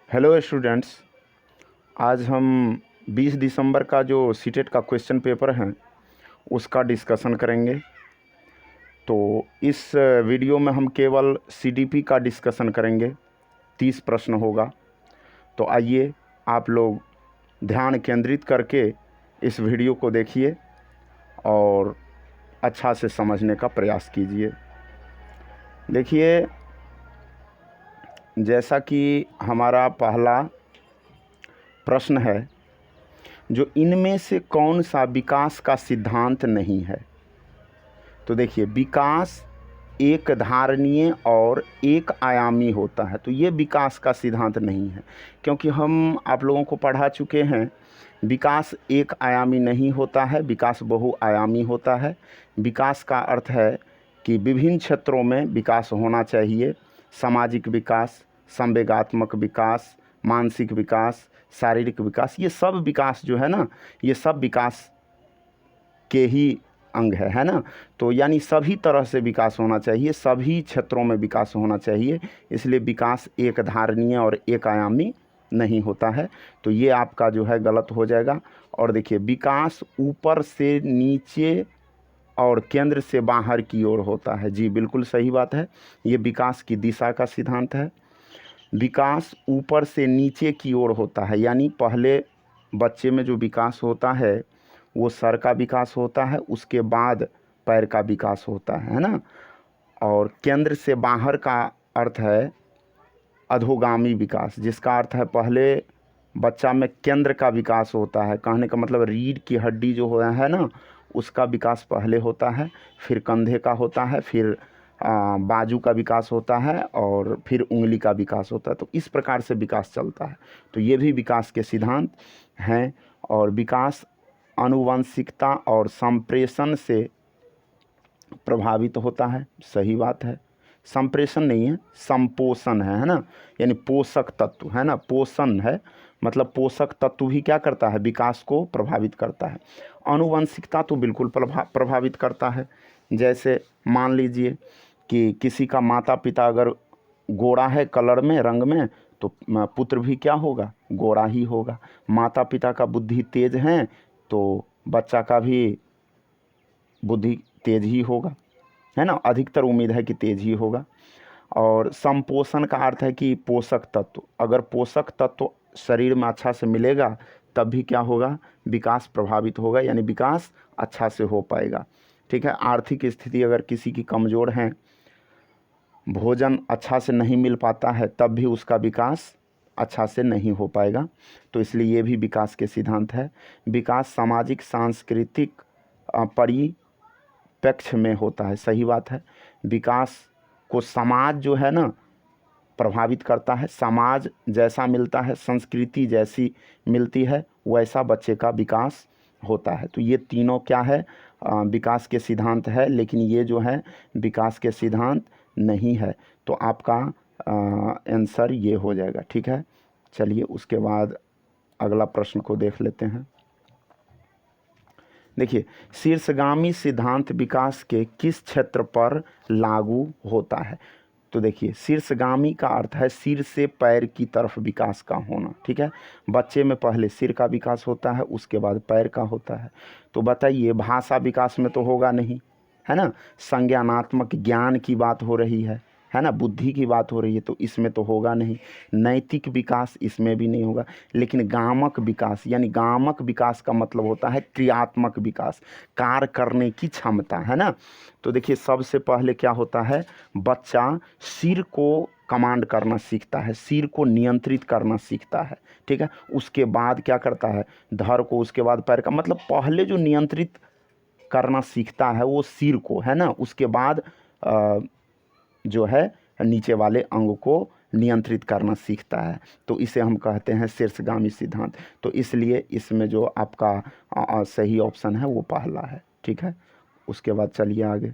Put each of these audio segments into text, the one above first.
Hello students, आज हम 20 दिसंबर का जो सीटेट का क्वेश्चन पेपर है उसका डिस्कशन करेंगे। तो इस वीडियो में हम केवल सीडीपी का डिस्कशन करेंगे। 30 प्रश्न होगा। तो आइए आप लोग ध्यान केंद्रित करके इस वीडियो को देखिए और अच्छा से समझने का प्रयास कीजिए। देखिए, जैसा कि हमारा पहला प्रश्न है, जो इनमें से कौन सा विकास का सिद्धांत नहीं है। तो देखिए, विकास एक धारणीय और एक आयामी होता है, तो ये विकास का सिद्धांत नहीं है, क्योंकि हम आप लोगों को पढ़ा चुके हैं विकास एक आयामी नहीं होता है, विकास बहुआयामी होता है। विकास का अर्थ है कि विभिन्न क्षेत्रों में विकास होना चाहिए। सामाजिक विकास, संवेगात्मक विकास, मानसिक विकास, शारीरिक विकास, ये सब विकास जो है ना, ये सब विकास के ही अंग है ना। तो यानी सभी तरह से विकास होना चाहिए, सभी क्षेत्रों में विकास होना चाहिए। इसलिए विकास एक धारणीय और एक आयामी नहीं होता है। तो ये आपका जो है गलत हो जाएगा। और देखिए, विकास ऊपर से नीचे और केंद्र से बाहर की ओर होता है। जी बिल्कुल सही बात है, ये विकास की दिशा का सिद्धांत है। विकास ऊपर से नीचे की ओर होता है, यानी पहले बच्चे में जो विकास होता है वो सर का विकास होता है, उसके बाद पैर का विकास होता है ना। और केंद्र से बाहर का अर्थ है अधोगामी विकास, जिसका अर्थ है पहले बच्चा में केंद्र का विकास होता है। कहने का मतलब रीढ़ की हड्डी जो है ना, उसका विकास पहले होता है, फिर कंधे का होता है, फिर बाजू का विकास होता है और फिर उंगली का विकास होता है। तो इस प्रकार से विकास चलता है। तो ये भी विकास के सिद्धांत हैं। और विकास आनुवंशिकता और संप्रेषण से प्रभावित होता है। सही बात है, संप्रेषण नहीं है, संपोषण है ना। यानी पोषक तत्व है ना, पोषण है मतलब पोषक तत्व भी क्या करता है, विकास को प्रभावित करता है। आनुवंशिकता तो बिल्कुल प्रभावित करता है। जैसे मान लीजिए कि किसी का माता पिता अगर गोरा है कलर में, रंग में, तो पुत्र भी क्या होगा, गोरा ही होगा। माता पिता का बुद्धि तेज है तो बच्चा का भी बुद्धि तेज ही होगा, है ना। अधिकतर उम्मीद है कि तेज ही होगा। और संपोषण का अर्थ है कि पोषक तत्व, अगर पोषक तत्व शरीर में अच्छा से मिलेगा तब भी क्या होगा, विकास प्रभावित होगा, यानी विकास अच्छा से हो पाएगा। ठीक है। आर्थिक स्थिति अगर किसी की कमज़ोर है, भोजन अच्छा से नहीं मिल पाता है, तब भी उसका विकास अच्छा से नहीं हो पाएगा। तो इसलिए ये भी विकास के सिद्धांत है। विकास सामाजिक सांस्कृतिक परिप्रेक्ष्य में होता है। सही बात है, विकास को समाज जो है ना प्रभावित करता है। समाज जैसा मिलता है, संस्कृति जैसी मिलती है, वैसा बच्चे का विकास होता है। तो ये तीनों क्या है, विकास के सिद्धांत है। लेकिन ये जो है विकास के सिद्धांत नहीं है। तो आपका आंसर ये हो जाएगा। ठीक है, चलिए उसके बाद अगला प्रश्न को देख लेते हैं। देखिए, शीर्षगामी सिद्धांत विकास के किस क्षेत्र पर लागू होता है। तो देखिए, शीर्षगामी का अर्थ है सिर से पैर की तरफ विकास का होना। ठीक है, बच्चे में पहले सिर का विकास होता है, उसके बाद पैर का होता है। तो बताइए, भाषा विकास में तो होगा नहीं, है ना। संज्ञानात्मक ज्ञान की बात हो रही है ना, बुद्धि की बात हो रही है, तो इसमें तो होगा नहीं। नैतिक विकास इसमें भी नहीं होगा। लेकिन गामक विकास, यानी गामक विकास का मतलब होता है क्रियात्मक विकास, कार्य करने की क्षमता, है ना। तो देखिए, सबसे पहले क्या होता है, बच्चा सिर को कमांड करना सीखता है, सिर को नियंत्रित करना सीखता है। ठीक है, उसके बाद क्या करता है, धड़ को, उसके बाद पैर का, मतलब पहले जो नियंत्रित करना सीखता है वो सिर को, है ना। उसके बाद जो है नीचे वाले अंग को नियंत्रित करना सीखता है। तो इसे हम कहते हैं शीर्षगामी सिद्धांत। तो इसलिए इसमें जो आपका सही ऑप्शन है वो पहला है। ठीक है, उसके बाद चलिए आगे।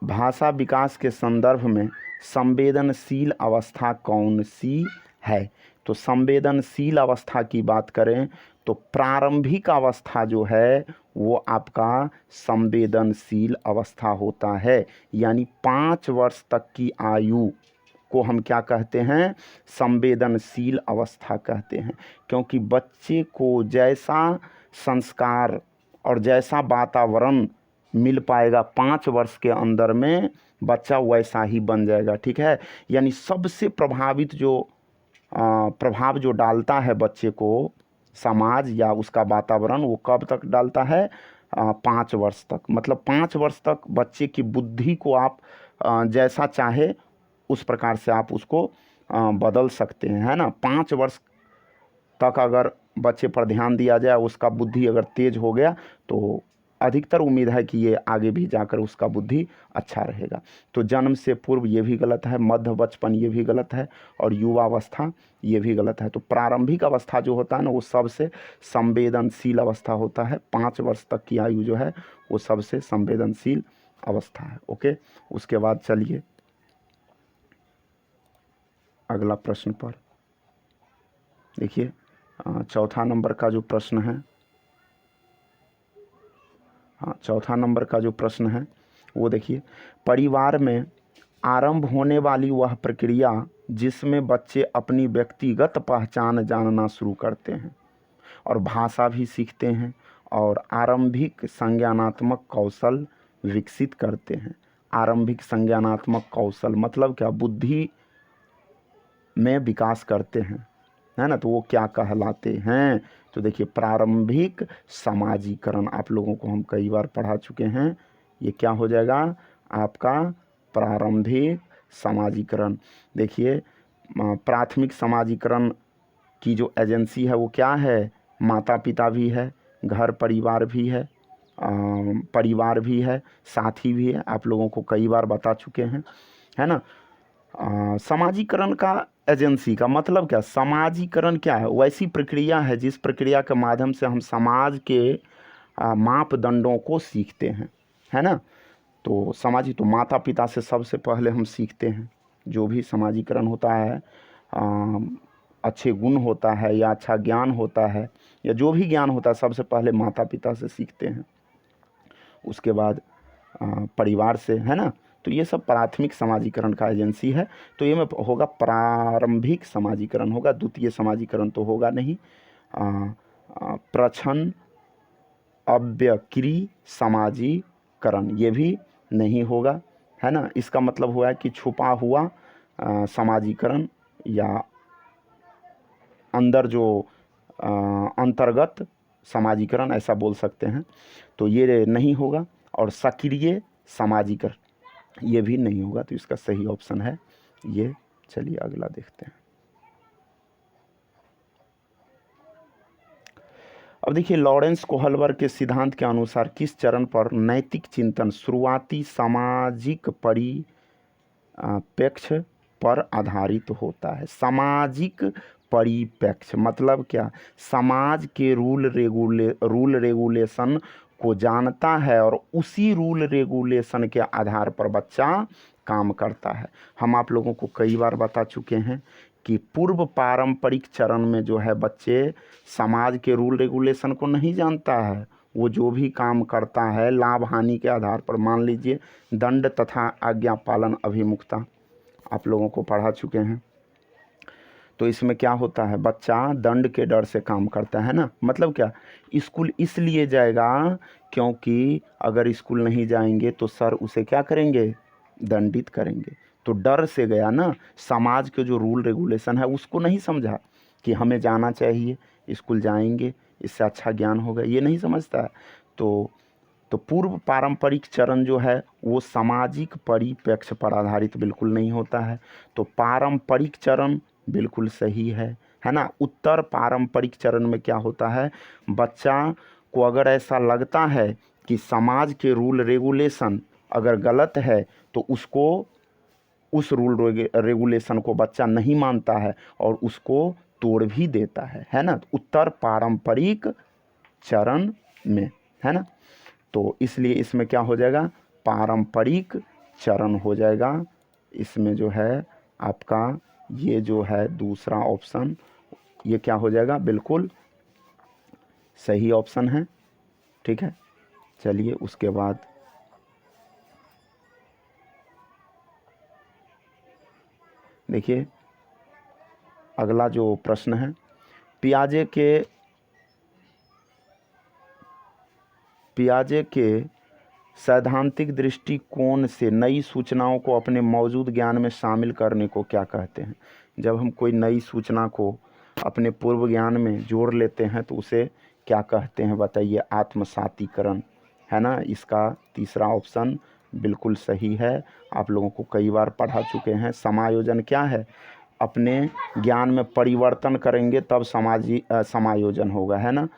भाषा विकास के संदर्भ में संवेदनशील अवस्था कौन सी है। तो संवेदनशील अवस्था की बात करें तो प्रारंभिक अवस्था जो है वो आपका संवेदनशील अवस्था होता है, यानी 5 वर्ष तक की आयु को हम क्या कहते हैं, संवेदनशील अवस्था कहते हैं। क्योंकि बच्चे को जैसा संस्कार और जैसा वातावरण मिल पाएगा 5 वर्ष के अंदर में, बच्चा वैसा ही बन जाएगा, ठीक है। यानी सबसे प्रभावित जो प्रभाव जो डालता है बच्चे को समाज या उसका वातावरण, वो कब तक डालता है, 5 वर्ष तक। मतलब 5 वर्ष तक बच्चे की बुद्धि को आप जैसा चाहे उस प्रकार से आप उसको बदल सकते हैं, है ना। 5 वर्ष तक अगर बच्चे पर ध्यान दिया जाए, उसका बुद्धि अगर तेज हो गया तो अधिकतर उम्मीद है कि ये आगे भी जाकर उसका बुद्धि अच्छा रहेगा। तो जन्म से पूर्व ये भी गलत है, मध्य बचपन ये भी गलत है, और युवावस्था ये भी गलत है। तो प्रारंभिक अवस्था जो होता है ना, वो सबसे संवेदनशील अवस्था होता है। 5 वर्ष तक की आयु जो है वो सबसे संवेदनशील अवस्था है। ओके, उसके बाद चलिए अगला प्रश्न पर देखिए। चौथा नंबर का जो प्रश्न है, चौथा नंबर का जो प्रश्न है वो देखिए। परिवार में आरंभ होने वाली वह प्रक्रिया जिसमें बच्चे अपनी व्यक्तिगत पहचान जानना शुरू करते हैं और भाषा भी सीखते हैं और आरंभिक संज्ञानात्मक कौशल विकसित करते हैं। आरंभिक संज्ञानात्मक कौशल मतलब क्या, बुद्धि में विकास करते हैं, है ना। तो वो क्या कहलाते हैं, तो देखिए प्रारंभिक समाजीकरण, आप लोगों को हम कई बार पढ़ा चुके हैं। ये क्या हो जाएगा आपका प्रारंभिक समाजीकरण। देखिए प्राथमिक समाजीकरण की जो एजेंसी है वो क्या है, माता पिता भी है, घर परिवार भी है, परिवार भी है, साथी भी है, आप लोगों को कई बार बता चुके हैं, है ना। समाजीकरण का एजेंसी का मतलब क्या, समाजीकरण क्या है, वैसी प्रक्रिया है जिस प्रक्रिया के माध्यम से हम समाज के मापदंडों को सीखते हैं, है ना। तो तो माता पिता से सबसे पहले हम सीखते हैं। जो भी समाजीकरण होता है, अच्छे गुण होता है या अच्छा ज्ञान होता है या जो भी ज्ञान होता है, सबसे पहले माता पिता से सीखते हैं, उसके बाद परिवार से, है ना। तो ये सब प्राथमिक समाजीकरण का एजेंसी है। तो ये में होगा प्रारंभिक समाजीकरण होगा, द्वितीय समाजीकरण तो होगा नहीं। प्रछन्न अव्यक्रिय समाजीकरण ये भी नहीं होगा, है ना। इसका मतलब हुआ है कि छुपा हुआ समाजीकरण या अंदर जो अंतर्गत समाजीकरण ऐसा बोल सकते हैं, तो ये नहीं होगा। और सक्रिय समाजीकरण ये भी नहीं होगा। तो इसका सही ऑप्शन है ये। चलिए अगला देखते हैं। अब देखिए लॉरेंस कोहलबर के सिद्धांत के अनुसार किस चरण पर नैतिक चिंतन शुरुआती सामाजिक परिप्रेक्ष्य पर आधारित होता है। सामाजिक परिप्रेक्ष्य मतलब क्या, समाज के रूल रेगुलेशन को जानता है और उसी रूल रेगुलेशन के आधार पर बच्चा काम करता है। हम आप लोगों को कई बार बता चुके हैं कि पूर्व पारंपरिक चरण में जो है बच्चे समाज के रूल रेगुलेशन को नहीं जानता है। वो जो भी काम करता है लाभ हानि के आधार पर, मान लीजिए दंड तथा आज्ञा पालन अभिमुखता आप लोगों को पढ़ा चुके हैं। तो इसमें क्या होता है, बच्चा दंड के डर से काम करता है ना। मतलब क्या, स्कूल इसलिए जाएगा क्योंकि अगर स्कूल नहीं जाएंगे तो सर उसे क्या करेंगे, दंडित करेंगे। तो डर से गया ना, समाज के जो रूल रेगुलेशन है उसको नहीं समझा कि हमें जाना चाहिए, स्कूल जाएंगे इससे अच्छा ज्ञान होगा, ये नहीं समझता है। तो पूर्व पारंपरिक चरण जो है वो सामाजिक परिप्रेक्ष्य पर आधारित बिल्कुल नहीं होता है। तो पारंपरिक चरण बिल्कुल सही है ना। उत्तर पारंपरिक चरण में क्या होता है, बच्चा को अगर ऐसा लगता है कि समाज के रूल रेगुलेशन अगर गलत है तो उसको उस रूल रेगुलेशन को बच्चा नहीं मानता है और उसको तोड़ भी देता है ना। उत्तर पारंपरिक चरण में, है ना। तो इसलिए इसमें क्या हो जाएगा, पारंपरिक चरण हो जाएगा। इसमें जो है आपका ये जो है दूसरा ऑप्शन ये क्या हो जाएगा, बिल्कुल सही ऑप्शन है। ठीक है, चलिए उसके बाद देखिए अगला जो प्रश्न है, पियाजे के सैद्धांतिक दृष्टिकोण से नई सूचनाओं को अपने मौजूद ज्ञान में शामिल करने को क्या कहते हैं? जब हम कोई नई सूचना को अपने पूर्व ज्ञान में जोड़ लेते हैं तो उसे क्या कहते हैं बताइए? आत्मसातीकरण, है ना। इसका तीसरा ऑप्शन बिल्कुल सही है, आप लोगों को कई बार पढ़ा चुके हैं। समायोजन क्या है? अपने ज्ञान में परिवर्तन करेंगे तब समायोजन होगा, है ना।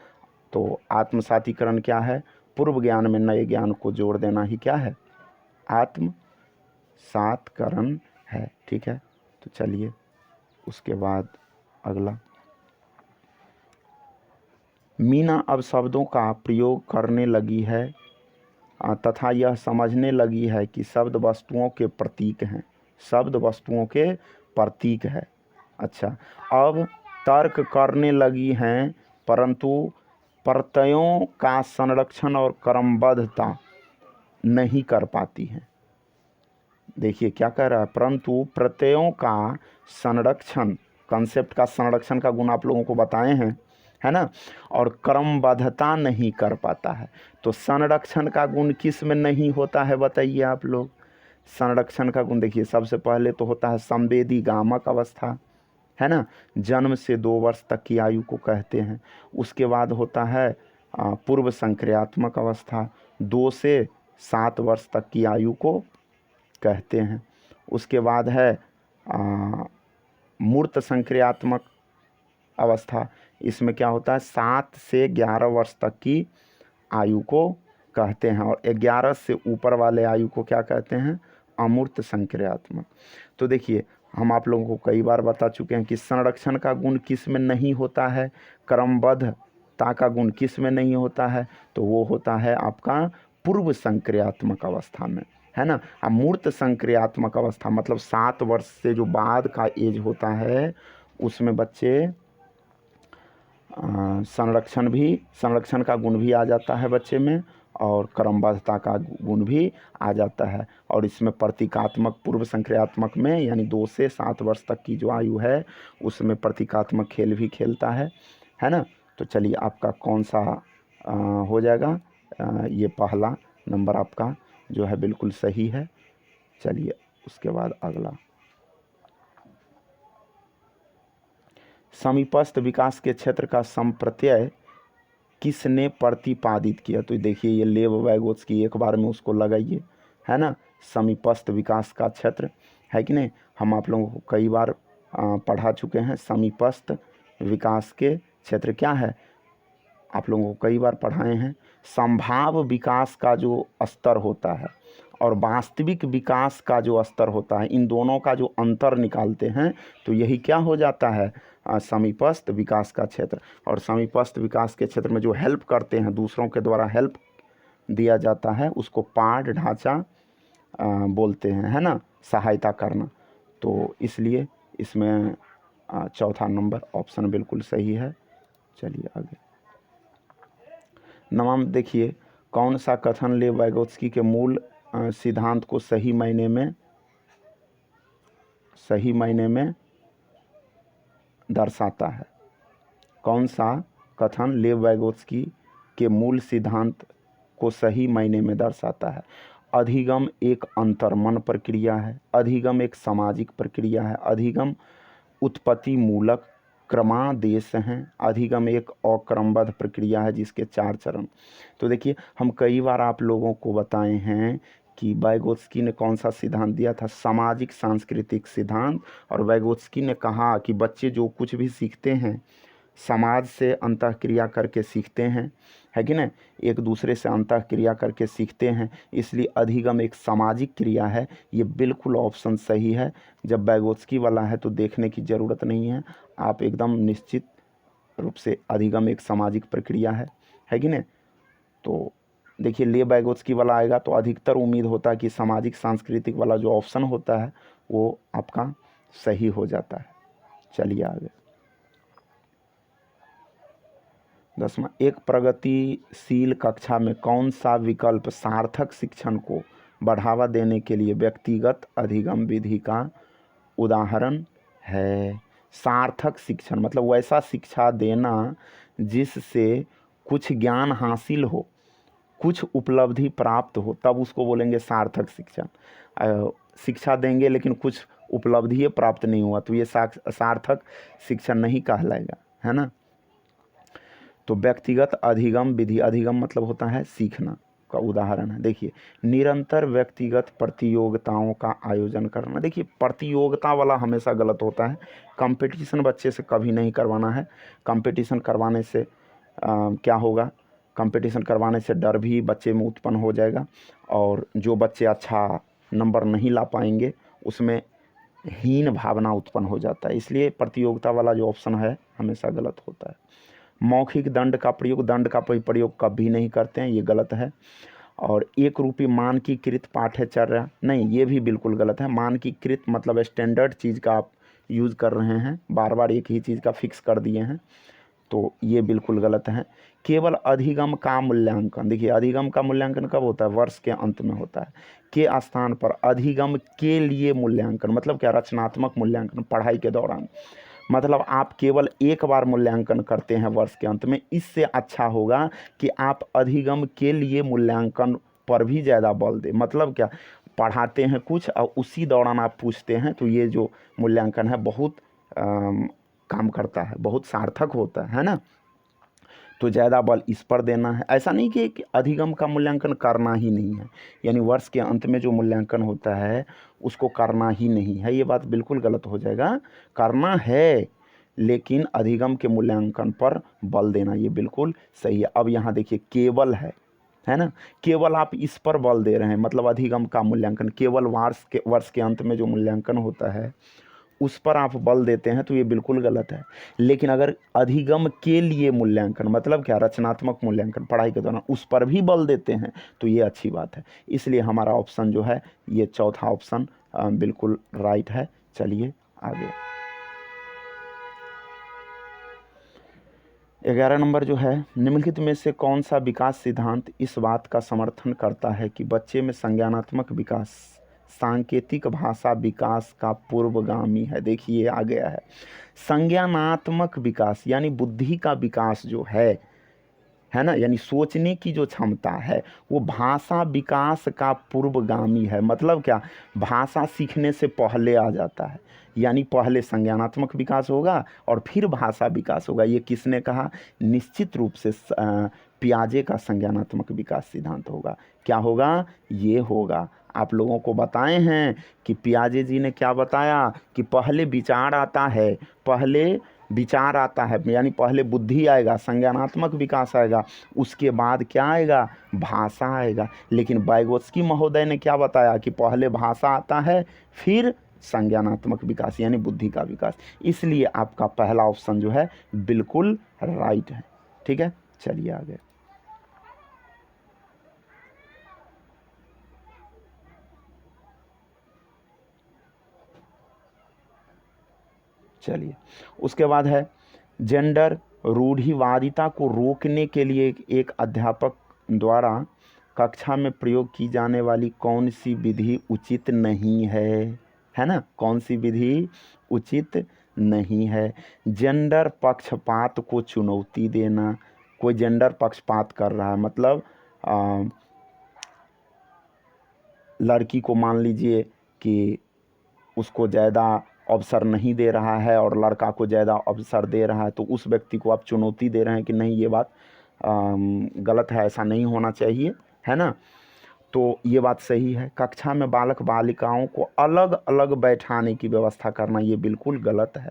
तो आत्मसातीकरण क्या है? पूर्व ज्ञान में नए ज्ञान को जोड़ देना ही क्या है? आत्मसातकरण है। ठीक है, तो चलिए उसके बाद अगला, मीना अब शब्दों का प्रयोग करने लगी है तथा यह समझने लगी है कि शब्द वस्तुओं के प्रतीक हैं। शब्द वस्तुओं के प्रतीक है। अच्छा, अब तर्क करने लगी हैं परंतु प्रत्ययों का संरक्षण और क्रमबद्धता नहीं कर पाती हैं। देखिए क्या कह रहा है, परंतु प्रत्ययों का संरक्षण, कंसेप्ट का संरक्षण का गुण आप लोगों को बताए हैं, है ना, और क्रमबद्धता नहीं कर पाता है। तो संरक्षण का गुण किस में नहीं होता है बताइए आप लोग? संरक्षण का गुण देखिए, सबसे पहले तो होता है संवेदी गामक अवस्था, है ना, जन्म से 2 वर्ष तक की आयु को कहते हैं। उसके बाद होता है पूर्व संक्रियात्मक अवस्था, 2 से 7 वर्ष तक की आयु को कहते हैं। उसके बाद है मूर्त संक्रियात्मक अवस्था, इसमें क्या होता है 7 से 11 वर्ष तक की आयु को कहते हैं। और 11 से ऊपर वाले आयु को क्या कहते हैं? अमूर्त संक्रियात्मक। तो देखिए हम आप लोगों को कई बार बता चुके हैं कि संरक्षण का गुण किस में नहीं होता है, क्रमबद्धता का गुण किस में नहीं होता है, तो वो होता है आपका पूर्व संक्रियात्मक अवस्था में, है ना। अमूर्त संक्रियात्मक अवस्था मतलब 7 वर्ष से जो बाद का एज होता है उसमें बच्चे संरक्षण का गुण भी आ जाता है बच्चे में, और क्रमबद्धता का गुण भी आ जाता है। और इसमें प्रतीकात्मक पूर्व संक्रियात्मक में यानी 2 से 7 वर्ष तक की जो आयु है उसमें प्रतीकात्मक खेल भी खेलता है ना। तो चलिए आपका कौन सा हो जाएगा? ये पहला नंबर आपका जो है बिल्कुल सही है। चलिए उसके बाद अगला, समीपस्थ विकास के क्षेत्र का संप्रत्यय किसने प्रतिपादित किया? तो देखिए ये लेव वैगोत्स्की, एक बार में उसको लगाइए, है ना। समीपस्थ विकास का क्षेत्र है कि नहीं, हम आप लोगों को कई बार पढ़ा चुके हैं। समीपस्थ विकास के क्षेत्र क्या है, आप लोगों को कई बार पढ़ाए हैं। संभाव विकास का जो स्तर होता है और वास्तविक विकास का जो स्तर होता है, इन दोनों का जो अंतर निकालते हैं तो यही क्या हो जाता है? समीपस्थ विकास का क्षेत्र। और समीपस्थ विकास के क्षेत्र में जो हेल्प करते हैं, दूसरों के द्वारा हेल्प दिया जाता है, उसको पाठ ढांचा बोलते हैं, है ना, सहायता करना। तो इसलिए इसमें चौथा नंबर ऑप्शन बिल्कुल सही है। चलिए आगे, नवम देखिए, कौन सा कथन लेव वैगोत्स्की के मूल सिद्धांत को सही मायने में दर्शाता है? कौन सा कथन लेव वैगोत्स्की के मूल सिद्धांत को सही मायने में दर्शाता है? अधिगम एक अंतर्मन प्रक्रिया है, अधिगम एक सामाजिक प्रक्रिया है, अधिगम उत्पत्ति मूलक क्रमादेश हैं, अधिगम एक अक्रमबद्ध प्रक्रिया है जिसके 4 चरण। तो देखिए हम कई बार आप लोगों को बताए हैं कि वैगोत्स्की ने कौन सा सिद्धांत दिया था? सामाजिक सांस्कृतिक सिद्धांत। और वैगोत्स्की ने कहा कि बच्चे जो कुछ भी सीखते हैं समाज से अंतःक्रिया करके सीखते हैं, है कि नहीं, एक दूसरे से अंतःक्रिया करके सीखते हैं, इसलिए अधिगम एक सामाजिक क्रिया है। ये बिल्कुल ऑप्शन सही है। जब वैगोत्स्की वाला है तो देखने की ज़रूरत नहीं है, आप एकदम निश्चित रूप से अधिगम एक सामाजिक प्रक्रिया है कि नहीं। तो देखिए लेव वैगोत्स्की वाला आएगा तो अधिकतर उम्मीद होता है कि सामाजिक सांस्कृतिक वाला जो ऑप्शन होता है वो आपका सही हो जाता है। चलिए आगे, 10वां, एक प्रगतिशील कक्षा में कौन सा विकल्प सार्थक शिक्षण को बढ़ावा देने के लिए व्यक्तिगत अधिगम विधि का उदाहरण है? सार्थक शिक्षण मतलब वैसा शिक्षा देना जिससे कुछ ज्ञान हासिल हो, कुछ उपलब्धि प्राप्त हो, तब उसको बोलेंगे सार्थक शिक्षण। शिक्षा देंगे लेकिन कुछ उपलब्धि प्राप्त नहीं हुआ तो ये सार्थक शिक्षण नहीं कहलाएगा, है ना। तो व्यक्तिगत अधिगम विधि, अधिगम मतलब होता है सीखना, का उदाहरण है। देखिए, निरंतर व्यक्तिगत प्रतियोगिताओं का आयोजन करना। देखिए, प्रतियोगिता वाला हमेशा गलत होता है। कंपटीशन बच्चे से कभी नहीं करवाना है। कंपटीशन करवाने से क्या होगा, कंपटीशन करवाने से डर भी बच्चे में उत्पन्न हो जाएगा और जो बच्चे अच्छा नंबर नहीं ला पाएंगे उसमें हीन भावना उत्पन्न हो जाता है। इसलिए प्रतियोगिता वाला जो ऑप्शन है हमेशा गलत होता है। मौखिक दंड का प्रयोग, दंड का प्रयोग कभी नहीं करते हैं, ये गलत है। और एक रूपी मानकीकृत पाठ्यचर्या, नहीं, ये भी बिल्कुल गलत है। मानकीकृत मतलब स्टैंडर्ड चीज़ का आप यूज़ कर रहे हैं, बार बार एक ही चीज़ का फिक्स कर दिए हैं, तो ये बिल्कुल गलत है। केवल अधिगम का मूल्यांकन, देखिए अधिगम का मूल्यांकन कब होता है, वर्ष के अंत में होता है। के स्थान पर अधिगम के लिए मूल्यांकन मतलब क्या, रचनात्मक मूल्यांकन पढ़ाई के दौरान, मतलब आप केवल एक बार मूल्यांकन करते हैं वर्ष के अंत में। इससे अच्छा होगा कि आप अधिगम के लिए मूल्यांकन पर भी ज़्यादा बल दें। मतलब क्या, पढ़ाते हैं कुछ और उसी दौरान आप पूछते हैं, तो ये जो मूल्यांकन है बहुत काम करता है, बहुत सार्थक होता है ना। तो ज़्यादा बल इस पर देना है। ऐसा नहीं कि अधिगम का मूल्यांकन करना ही नहीं है, यानी वर्ष के अंत में जो मूल्यांकन होता है उसको करना ही नहीं है, ये बात बिल्कुल गलत हो जाएगा। करना है लेकिन अधिगम के मूल्यांकन पर बल देना ये बिल्कुल सही है। अब यहाँ देखिए केवल है ना, केवल आप इस पर बल दे रहे हैं, मतलब अधिगम का मूल्यांकन केवल वर्ष के अंत में जो मूल्यांकन होता है उस पर आप बल देते हैं, तो ये बिल्कुल गलत है। लेकिन अगर अधिगम के लिए मूल्यांकन मतलब क्या, रचनात्मक मूल्यांकन पढ़ाई के दौरान, उस पर भी बल देते हैं तो ये अच्छी बात है। इसलिए हमारा ऑप्शन जो है ये चौथा ऑप्शन बिल्कुल राइट है। चलिए आगे 11 नंबर जो है, निम्नलिखित में से कौन सा विकास सिद्धांत इस बात का समर्थन करता है कि बच्चे में संज्ञानात्मक विकास सांकेतिक भाषा विकास का पूर्वगामी है। देखिए आ गया है, संज्ञानात्मक विकास यानी बुद्धि का विकास जो है ना, यानी सोचने की जो क्षमता है वो भाषा विकास का पूर्वगामी है। मतलब क्या, भाषा सीखने से पहले आ जाता है, यानी पहले संज्ञानात्मक विकास होगा और फिर भाषा विकास होगा। ये किसने कहा, निश्चित रूप से पियाजे का संज्ञानात्मक विकास सिद्धांत होगा। क्या होगा, ये होगा। आप लोगों को बताए हैं कि पियाजे जी ने क्या बताया कि पहले विचार आता है, पहले विचार आता है, यानी पहले बुद्धि आएगा, संज्ञानात्मक विकास आएगा, उसके बाद क्या आएगा, भाषा आएगा। लेकिन वाइगोत्स्की महोदय ने क्या बताया कि पहले भाषा आता है फिर संज्ञानात्मक विकास यानी बुद्धि का विकास। इसलिए आपका पहला ऑप्शन जो है बिल्कुल राइट है। ठीक है, चलिए आगे। चलिए उसके बाद है, जेंडर रूढ़िवादिता को रोकने के लिए एक अध्यापक द्वारा कक्षा में प्रयोग की जाने वाली कौन सी विधि उचित नहीं है ना, कौन सी विधि उचित नहीं है। जेंडर पक्षपात को चुनौती देना, कोई जेंडर पक्षपात कर रहा है, मतलब लड़की को मान लीजिए कि उसको ज़्यादा अवसर नहीं दे रहा है और लड़का को ज़्यादा अवसर दे रहा है, तो उस व्यक्ति को आप चुनौती दे रहे हैं कि नहीं ये बात गलत है, ऐसा नहीं होना चाहिए, है ना। तो ये बात सही है। कक्षा में बालक बालिकाओं को अलग अलग बैठाने की व्यवस्था करना ये बिल्कुल गलत है।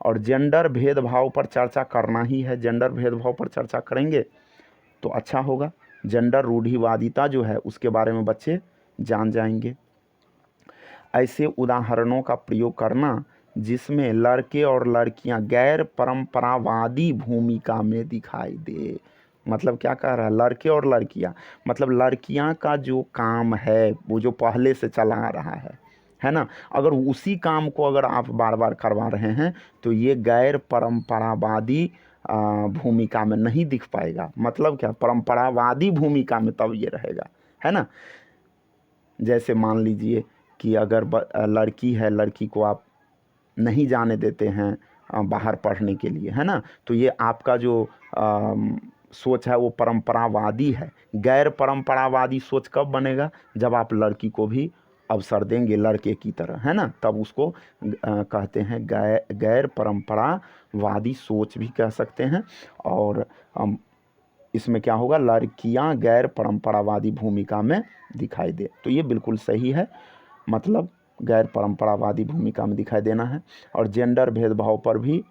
और जेंडर भेदभाव पर चर्चा करना ही है, जेंडर भेदभाव पर चर्चा करेंगे तो अच्छा होगा। जेंडर रूढ़िवादिता जो है उसके बारे में बच्चे जान जाएंगे। ऐसे उदाहरणों का प्रयोग करना जिसमें लड़के और लड़कियां गैर परंपरावादी भूमिका में दिखाई दे। मतलब क्या कह रहा है, लड़के और लड़कियां, मतलब लड़कियां का जो काम है वो जो पहले से चला आ रहा है ना, अगर उसी काम को अगर आप बार बार करवा रहे हैं तो ये गैर परंपरावादी भूमिका में नहीं दिख पाएगा। मतलब क्या, परंपरावादी भूमिका में तब ये रहेगा, है ना। जैसे मान लीजिए कि अगर लड़की है, लड़की को आप नहीं जाने देते हैं बाहर पढ़ने के लिए, है ना, तो ये आपका जो सोच है वो परंपरावादी है। गैर परंपरावादी सोच कब बनेगा, जब आप लड़की को भी अवसर देंगे लड़के की तरह, है ना, तब उसको कहते हैं गैर परंपरावादी सोच भी कह सकते हैं। और इसमें क्या होगा, लड़कियां गैर परंपरावादी भूमिका में दिखाई दे, तो ये बिल्कुल सही है। मतलब गैर परंपरावादी भूमिका में दिखाई देना है। और जेंडर भेदभाव पर भी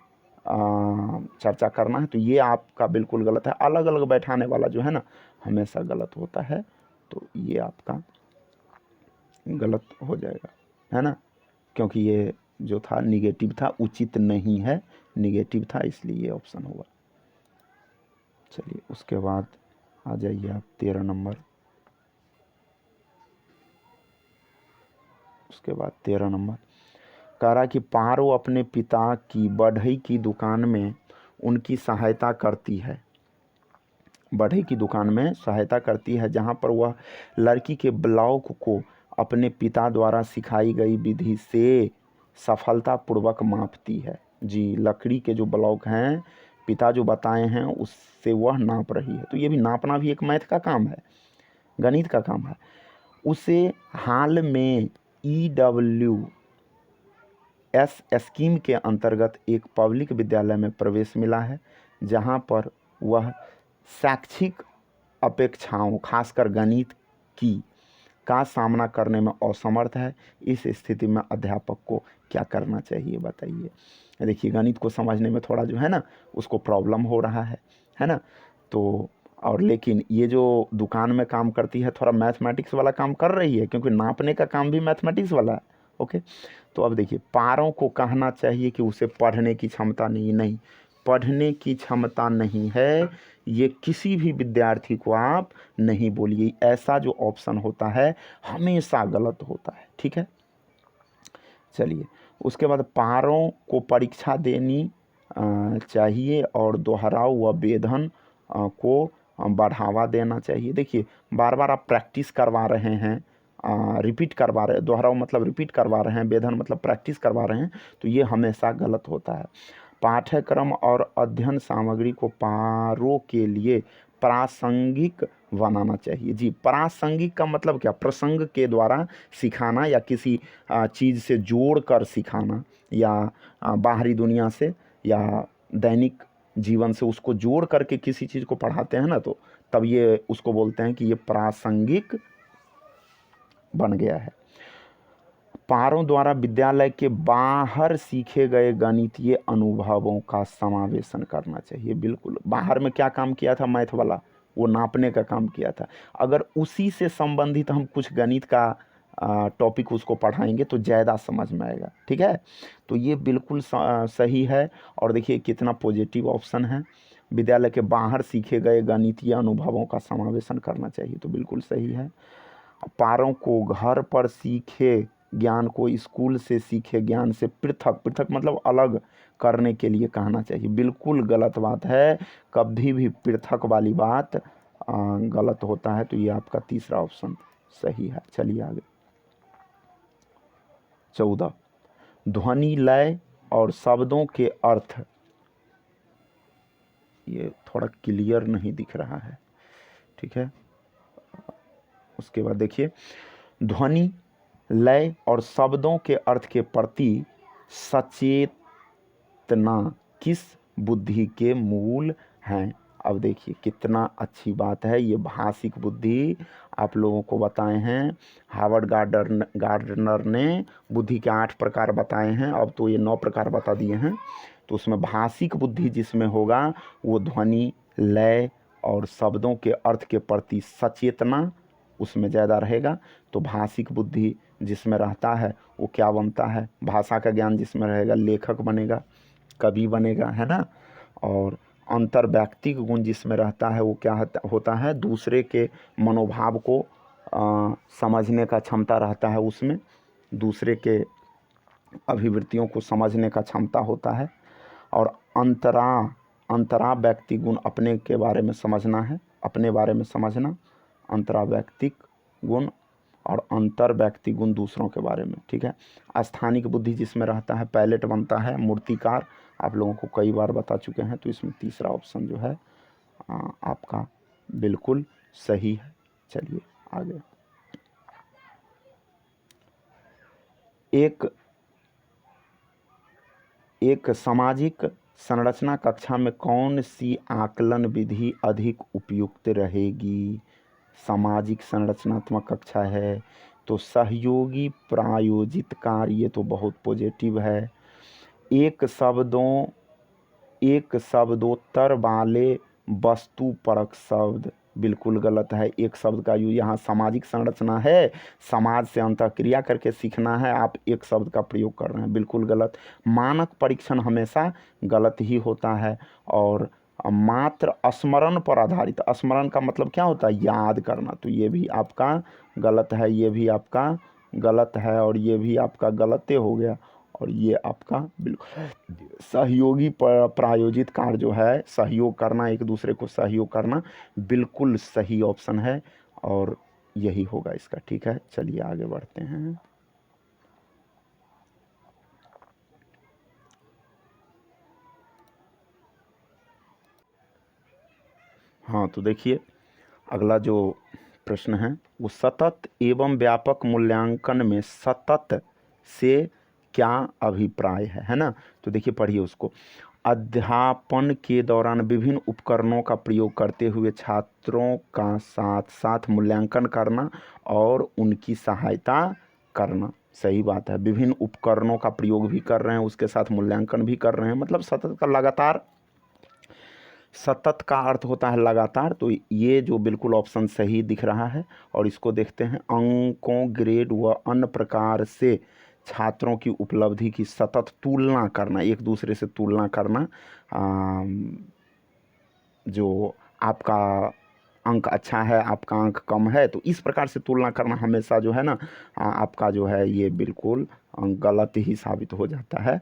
चर्चा करना है, तो ये आपका बिल्कुल गलत है। अलग अलग बैठाने वाला जो है ना, हमेशा गलत होता है, तो ये आपका गलत हो जाएगा, है ना, क्योंकि ये जो था निगेटिव था, उचित नहीं है, निगेटिव था, इसलिए ये ऑप्शन हुआ। चलिए उसके बाद आ जाइए आप 13 नंबर। उसके बाद 13 नंबर कह रहा कि पारो अपने पिता की बढ़ई की दुकान में उनकी सहायता करती है। बढ़ई की दुकान में सहायता करती है, जहाँ पर वह लड़की के ब्लॉक को अपने पिता द्वारा सिखाई गई विधि से सफलतापूर्वक मापती है। जी, लकड़ी के जो ब्लॉक हैं, पिता जो बताए हैं उससे वह नाप रही है। तो ये भी नापना भी एक मैथ का काम है, गणित का काम है। उसे हाल में EWS स्कीम के अंतर्गत एक पब्लिक विद्यालय में प्रवेश मिला है, जहां पर वह शैक्षिक अपेक्षाओं, खासकर गणित की का सामना करने में असमर्थ है। इस स्थिति में अध्यापक को क्या करना चाहिए, बताइए। देखिए, गणित को समझने में थोड़ा जो है ना, उसको प्रॉब्लम हो रहा है ना, तो और लेकिन ये जो दुकान में काम करती है, थोड़ा मैथमेटिक्स वाला काम कर रही है, क्योंकि नापने का काम भी मैथमेटिक्स वाला है। ओके, तो अब देखिए, पारों को कहना चाहिए कि उसे पढ़ने की क्षमता नहीं, पढ़ने की क्षमता नहीं है, ये किसी भी विद्यार्थी को आप नहीं बोलिए। ऐसा जो ऑप्शन होता है हमेशा गलत होता है, ठीक है। चलिए उसके बाद पारों को परीक्षा देनी चाहिए और दोहराव व वेधन को बढ़ावा देना चाहिए। देखिए, बार बार आप प्रैक्टिस करवा रहे हैं, रिपीट करवा रहे हैं, दोहराव मतलब रिपीट करवा रहे हैं, वेधन मतलब प्रैक्टिस करवा रहे हैं, तो ये हमेशा गलत होता है। पाठ्यक्रम और अध्ययन सामग्री को पारों के लिए प्रासंगिक बनाना चाहिए। जी, प्रासंगिक का मतलब क्या, प्रसंग के द्वारा सिखाना या किसी चीज़ से जोड़ कर सिखाना, या बाहरी दुनिया से या दैनिक जीवन से उसको जोड़ करके किसी चीज़ को पढ़ाते हैं ना, तो तब ये उसको बोलते हैं कि ये प्रासंगिक बन गया है। पारों द्वारा विद्यालय के बाहर सीखे गए गणितीय अनुभवों का समावेशन करना चाहिए। बिल्कुल, बाहर में क्या काम किया था मैथ वाला, वो नापने का काम किया था। अगर उसी से संबंधित हम कुछ गणित का टॉपिक उसको पढ़ाएंगे तो ज़्यादा समझ में आएगा, ठीक है। तो ये बिल्कुल सही है। और देखिए कितना पॉजिटिव ऑप्शन है, विद्यालय के बाहर सीखे गए गणितीय अनुभवों का समावेशन करना चाहिए, तो बिल्कुल सही है। पारों को घर पर सीखे ज्ञान को स्कूल से सीखे ज्ञान से पृथक मतलब अलग करने के लिए कहना चाहिए। बिल्कुल गलत बात है, कभी भी पृथक वाली बात गलत होता है। तो ये आपका तीसरा ऑप्शन सही है। चलिए आगे 14, ध्वनि लय और शब्दों के अर्थ, ये थोड़ा क्लियर नहीं दिख रहा है, ठीक है। उसके बाद देखिए, ध्वनि लय और शब्दों के अर्थ के प्रति सचेतना किस बुद्धि के मूल हैं। अब देखिए कितना अच्छी बात है, ये भाषिक बुद्धि आप लोगों को बताए हैं। हार्वर्ड गार्डनर ने बुद्धि के 8 प्रकार बताए हैं, अब तो ये 9 प्रकार बता दिए हैं। तो उसमें भाषिक बुद्धि जिसमें होगा वो ध्वनि लय और शब्दों के अर्थ के प्रति सचेतना उसमें ज़्यादा रहेगा। तो भाषिक बुद्धि जिसमें रहता है वो क्या बनता है, भाषा का ज्ञान जिसमें रहेगा लेखक बनेगा, कवि बनेगा, है ना। और अंतर व्यक्तिक गुण जिसमें रहता है वो क्या होता है, दूसरे के मनोभाव को समझने का क्षमता रहता है, उसमें दूसरे के अभिवृत्तियों को समझने का क्षमता होता है। और अंतरा व्यक्ति गुण अपने के बारे में समझना है, अपने बारे में समझना, अंतरा व्यक्तिक गुण और अंतर व्यक्ति गुण दूसरों के बारे में, ठीक है। स्थानिक बुद्धि जिसमें रहता है, पायलट बनता है, मूर्तिकार, आप लोगों को कई बार बता चुके हैं। तो इसमें तीसरा ऑप्शन जो है आपका बिल्कुल सही है। चलिए आगे। एक सामाजिक संरचना कक्षा में कौन सी आकलन विधि अधिक उपयुक्त रहेगी? सामाजिक संरचनात्मक कक्षा है तो सहयोगी प्रायोजित कार्य तो बहुत पॉजिटिव है। एक शब्दोत्तर वाले वस्तुपरक शब्द बिल्कुल गलत है। एक शब्द का यूँ, यहाँ सामाजिक संरचना है, समाज से अंतःक्रिया करके सीखना है, आप एक शब्द का प्रयोग कर रहे हैं, बिल्कुल गलत। मानक परीक्षण हमेशा गलत ही होता है। और मात्र स्मरण पर आधारित, स्मरण का मतलब क्या होता है? याद करना, तो ये भी आपका गलत है, ये भी आपका गलत है, और ये भी आपका गलत हो गया। और ये आपका बिल्कुल सहयोगी प्रायोजित कार्य जो है, सहयोग करना, एक दूसरे को सहयोग करना, बिल्कुल सही ऑप्शन है और यही होगा इसका, ठीक है। चलिए आगे बढ़ते हैं। हाँ, तो देखिए अगला जो प्रश्न है वो सतत एवं व्यापक मूल्यांकन में सतत से क्या अभिप्राय है ना। तो देखिए पढ़िए उसको। अध्यापन के दौरान विभिन्न उपकरणों का प्रयोग करते हुए छात्रों का साथ साथ मूल्यांकन करना और उनकी सहायता करना। सही बात है, विभिन्न उपकरणों का प्रयोग भी कर रहे हैं, उसके साथ मूल्यांकन भी कर रहे हैं, मतलब सतत का लगातार, सतत का अर्थ होता है लगातार। तो ये जो बिल्कुल ऑप्शन सही दिख रहा है। और इसको देखते हैं, अंकों, ग्रेड व अन्य प्रकार से छात्रों की उपलब्धि की सतत तुलना करना, एक दूसरे से तुलना करना, जो आपका अंक अच्छा है, आपका अंक कम है, तो इस प्रकार से तुलना करना हमेशा जो है ना आपका जो है ये बिल्कुल गलत ही साबित हो जाता है।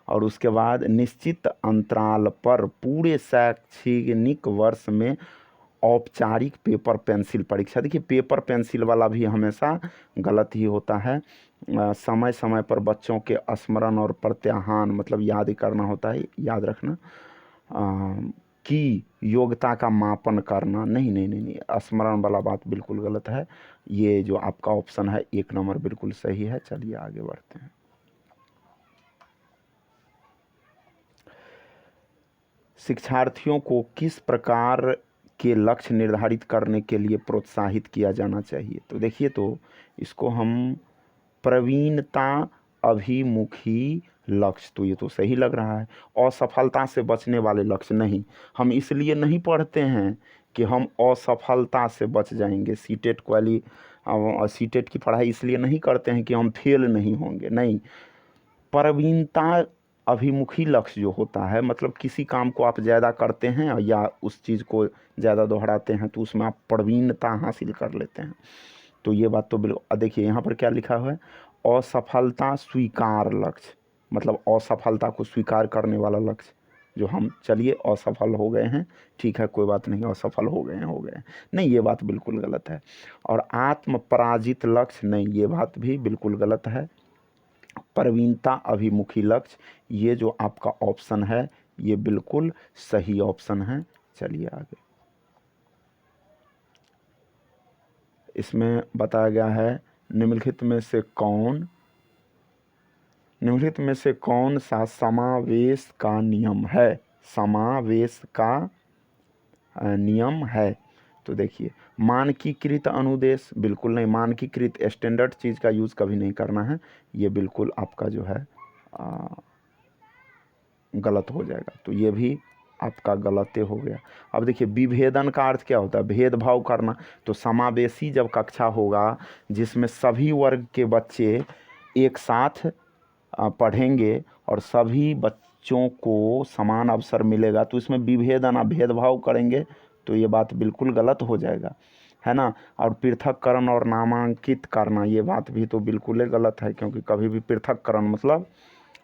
और उसके बाद निश्चित अंतराल पर पूरे शैक्षणिक वर्ष में औपचारिक पेपर पेंसिल परीक्षा, देखिए पेपर पेंसिल वाला भी हमेशा गलत ही होता है। समय समय पर बच्चों के स्मरण और प्रत्याहान, मतलब याद करना होता है, याद रखना, की योग्यता का मापन करना, नहीं नहीं नहीं नहीं, स्मरण वाला बात बिल्कुल गलत है। ये जो आपका ऑप्शन है 1 नंबर बिल्कुल सही है। चलिए आगे बढ़ते हैं। शिक्षार्थियों को किस प्रकार के लक्ष्य निर्धारित करने के लिए प्रोत्साहित किया जाना चाहिए? तो देखिए, तो इसको हम प्रवीणता अभिमुखी लक्ष्य, तो ये तो सही लग रहा है। असफलता से बचने वाले लक्ष्य नहीं, हम इसलिए नहीं पढ़ते हैं कि हम असफलता से बच जाएंगे। सीटेट की पढ़ाई इसलिए नहीं करते हैं कि हम फेल नहीं होंगे, नहीं। प्रवीणता अभिमुखी लक्ष्य जो होता है, मतलब किसी काम को आप ज़्यादा करते हैं या उस चीज़ को ज़्यादा दोहराते हैं तो उसमें आप प्रवीणता हासिल कर लेते हैं। तो ये बात तो बिल्कुल, देखिए यहाँ पर क्या लिखा हुआ है, असफलता स्वीकार लक्ष्य, मतलब असफलता को स्वीकार करने वाला लक्ष्य जो हम, चलिए असफल हो गए हैं, ठीक है कोई बात नहीं, असफल हो गए हैं, नहीं, ये बात बिल्कुल गलत है। और आत्म पराजित लक्ष्य, नहीं, ये बात भी बिल्कुल गलत है। प्रवीणता अभिमुखी लक्ष्य, ये जो आपका ऑप्शन है ये बिल्कुल सही ऑप्शन है। चलिए आगे। इसमें बताया गया है निम्नलिखित में से कौन सा समावेश का नियम है? समावेश का नियम है। तो देखिए, मानकीकृत अनुदेश, बिल्कुल नहीं, मानकीकृत स्टैंडर्ड चीज़ का यूज़ कभी नहीं करना है, ये बिल्कुल आपका जो है गलत हो जाएगा। तो ये भी आपका गलत हो गया। अब देखिए, विभेदन का अर्थ क्या होता है? भेदभाव करना। तो समावेशी जब कक्षा होगा जिसमें सभी वर्ग के बच्चे एक साथ पढ़ेंगे और सभी बच्चों को समान अवसर मिलेगा, तो इसमें विभेदन, भेदभाव करेंगे तो ये बात बिल्कुल गलत हो जाएगा, है ना। और पृथककरण और नामांकित करना, ये बात भी तो बिल्कुल ही गलत है, क्योंकि कभी भी पृथककरण मतलब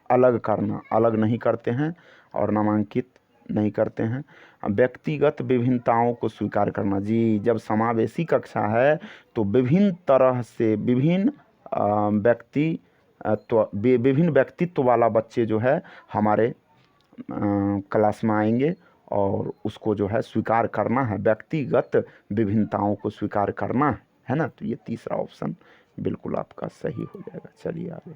अलग करना, अलग नहीं करते हैं, और नामांकित नहीं करते हैं। व्यक्तिगत विभिन्नताओं को स्वीकार करना, जी जब समावेशी कक्षा है तो विभिन्न तरह से विभिन्न विभिन्न व्यक्तित्व वाला बच्चे जो है हमारे क्लास में आएंगे और उसको जो है स्वीकार करना है, व्यक्तिगत विभिन्नताओं को स्वीकार करना है ना। तो ये तीसरा ऑप्शन बिल्कुल आपका सही हो जाएगा। चलिए आगे।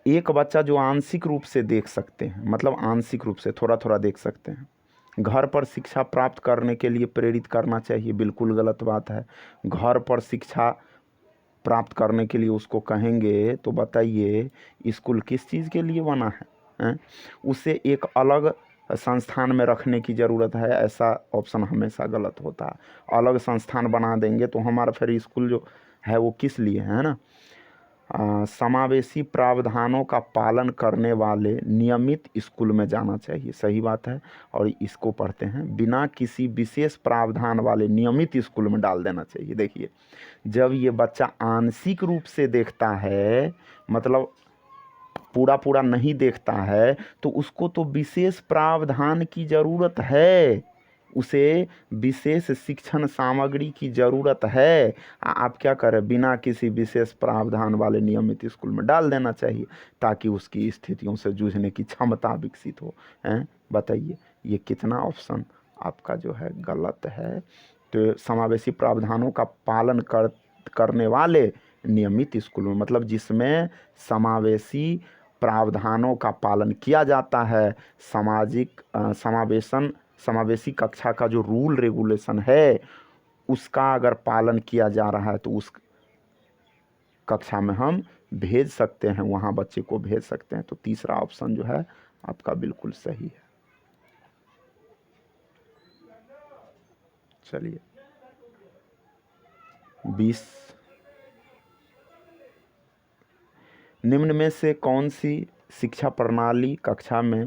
एक बच्चा जो आंशिक रूप से देख सकते हैं, मतलब आंशिक रूप से थोड़ा थोड़ा देख सकते हैं, घर पर शिक्षा प्राप्त करने के लिए प्रेरित करना चाहिए, बिल्कुल गलत बात है। घर पर शिक्षा प्राप्त करने के लिए उसको कहेंगे तो बताइए स्कूल किस चीज़ के लिए बना है? उसे एक अलग संस्थान में रखने की ज़रूरत है, ऐसा ऑप्शन हमेशा गलत होता है। अलग संस्थान बना देंगे तो हमारा फिर स्कूल जो है वो किस लिए है ना। समावेशी प्रावधानों का पालन करने वाले नियमित स्कूल में जाना चाहिए, सही बात है। और इसको पढ़ते हैं बिना किसी विशेष प्रावधान वाले नियमित स्कूल में डाल देना चाहिए। देखिए जब ये बच्चा आंशिक रूप से देखता है, मतलब पूरा पूरा नहीं देखता है, तो उसको तो विशेष प्रावधान की ज़रूरत है, उसे विशेष शिक्षण सामग्री की ज़रूरत है। आप क्या करें, बिना किसी विशेष प्रावधान वाले नियमित स्कूल में डाल देना चाहिए ताकि उसकी स्थितियों से जूझने की क्षमता विकसित हो। हैं बताइए ये कितना ऑप्शन आपका जो है गलत है। तो समावेशी प्रावधानों का पालन करने वाले नियमित स्कूल में, मतलब जिसमें समावेशी प्रावधानों का पालन किया जाता है, समावेशी कक्षा का जो रूल रेगुलेशन है उसका अगर पालन किया जा रहा है तो उस कक्षा में हम भेज सकते हैं, वहाँ बच्चे को भेज सकते हैं। तो तीसरा ऑप्शन जो है आपका बिल्कुल सही है। चलिए 20, निम्न में से कौन सी शिक्षा प्रणाली कक्षा में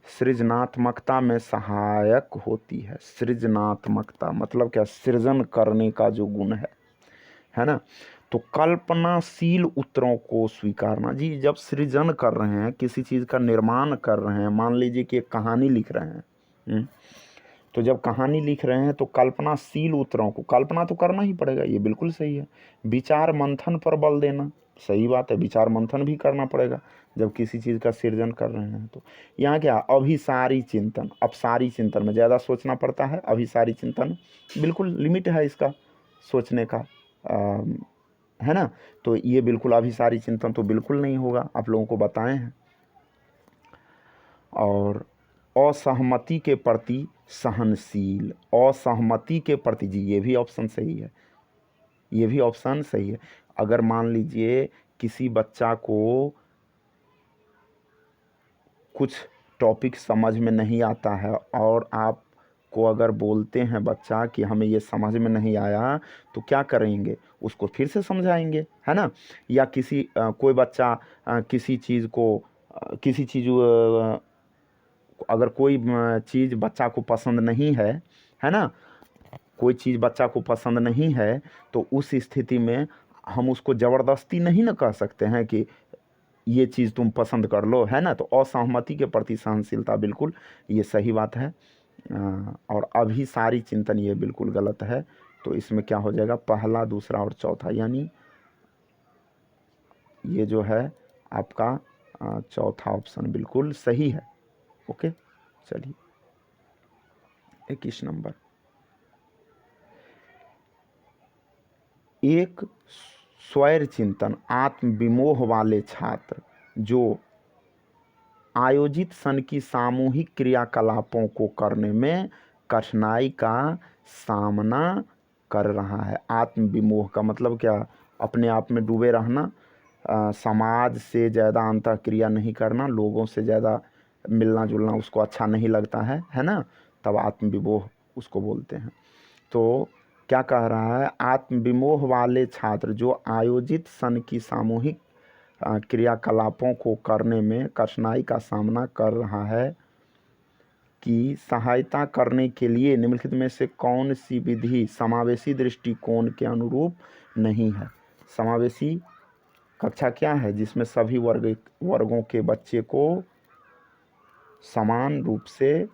सृजनात्मकता में सहायक होती है? सृजनात्मकता मतलब क्या, सृजन करने का जो गुण है ना। तो कल्पनाशील उत्तरों को स्वीकारना, जी जब सृजन कर रहे हैं, किसी चीज़ का निर्माण कर रहे हैं, मान लीजिए कि एक कहानी लिख रहे हैं, तो जब कहानी लिख रहे हैं तो कल्पनाशील उत्तरों को, कल्पना तो करना ही पड़ेगा, ये बिल्कुल सही है। विचार मंथन पर बल देना, सही बात है, विचार मंथन भी करना पड़ेगा जब किसी चीज़ का सृजन कर रहे हैं। तो यहाँ क्या, अभिसारी चिंतन, अपसारी चिंतन में ज़्यादा सोचना पड़ता है, अभिसारी चिंतन बिल्कुल लिमिट है इसका सोचने का, है ना। तो ये बिल्कुल अभिसारी चिंतन तो बिल्कुल नहीं होगा, आप लोगों को बताए हैं। और असहमति के प्रति सहनशील, असहमति के प्रति, जी ये भी ऑप्शन सही है, ये भी ऑप्शन सही है। अगर मान लीजिए किसी बच्चा को कुछ टॉपिक समझ में नहीं आता है और आपको अगर बोलते हैं बच्चा कि हमें ये समझ में नहीं आया, तो क्या करेंगे, उसको फिर से समझाएंगे, है ना। या कोई बच्चा किसी चीज़ को अगर कोई चीज़ बच्चा को पसंद नहीं है ना, कोई चीज़ बच्चा को पसंद नहीं है, तो उस स्थिति में हम उसको ज़बरदस्ती नहीं ना कह सकते हैं कि ये चीज़ तुम पसंद कर लो, है ना। तो असहमति के प्रति सहनशीलता बिल्कुल ये सही बात है। और अभिसारी चिंतन ये बिल्कुल गलत है। तो इसमें क्या हो जाएगा, पहला, दूसरा और चौथा, यानी ये जो है आपका चौथा ऑप्शन बिल्कुल सही है। ओके चलिए 21 नंबर, एक स्वैर चिंतन आत्मविमोह वाले छात्र जो आयोजित सन की सामूहिक क्रियाकलापों को करने में कठिनाई का सामना कर रहा है। आत्मविमोह का मतलब क्या, अपने आप में डूबे रहना, समाज से ज़्यादा अंतःक्रिया नहीं करना, लोगों से ज़्यादा मिलना जुलना उसको अच्छा नहीं लगता है ना, तब आत्मविमोह उसको बोलते हैं। तो क्या कह रहा है, आत्मविमोह वाले छात्र जो आयोजित सन की सामूहिक क्रियाकलापों को करने में कठिनाई का सामना कर रहा है की सहायता करने के लिए निम्नलिखित में से कौन सी विधि समावेशी दृष्टिकोण के अनुरूप नहीं है? समावेशी कक्षा क्या है, जिसमें सभी वर्गों के बच्चे को समान रूप से